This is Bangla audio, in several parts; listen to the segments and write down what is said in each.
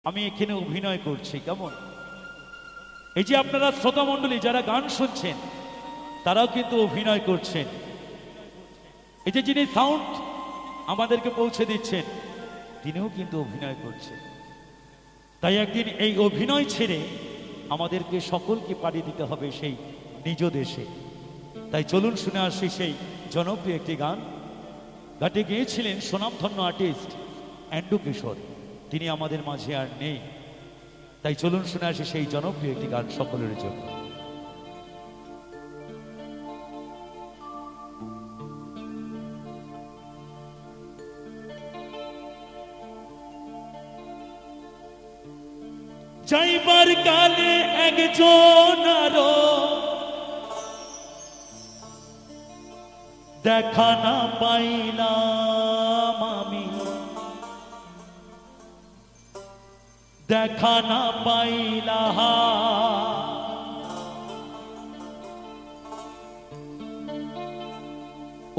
আমি এখানে অভিনয় করছি। কেমন? এই যে আপনারা শ্রোতা মণ্ডলী যারা গান শুনছেন তারাও কিন্তু অভিনয় করছেন। এই যে যিনি সাউন্ড আমাদেরকে পৌঁছে দিচ্ছেন তিনিও কিন্তু অভিনয় করছেন। তাই একদিন এই অভিনয় ছেড়ে আমাদেরকে সকলকে পাড়ি দিতে হবে সেই নিজ দেশে। তাই চলুন শুনে আসি সেই জনপ্রিয় একটি গান। গানটি গেয়েছিলেন সুনামধন্য আর্টিস্ট অ্যান্ড্রু কিশোর। তিনি আমাদের মাঝে আর নেই। তাই চলুন শুনে আসি সেই জনপ্রিয় একটি গান সকলের জন্য। যাইবার কালে একজন আরো দেখা না পাইলাম আমি, দেখা না পাইলাম।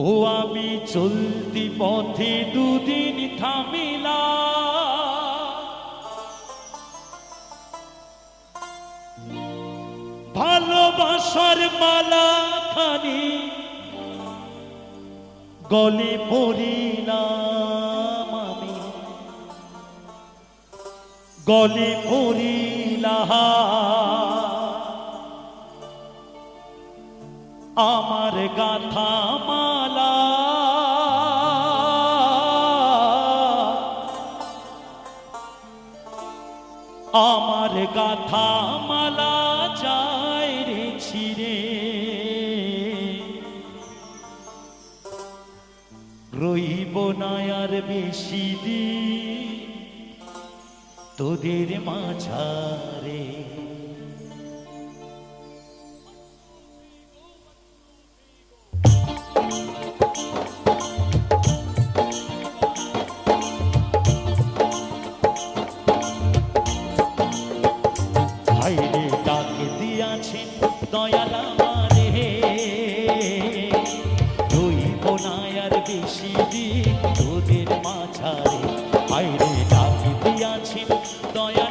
ও আমি চলতি পথে দুদিন থামিলা, ভালোবাসার মালা খানি গলে পড়িলাম আমি, গলে পড়িলাম। আমার গাথা মালা আমার গাথা মালা যায় রে ছিড়ে, রইব না আর বেশি দিন তোদের মাঝারে। ভাইরে ডাকে দিয়াছেন দয়াল আমারে, রইব না আর বেশি দিন তোদের মাঝারে। ভাইরে ডাকে দিয়াছেন দয়াল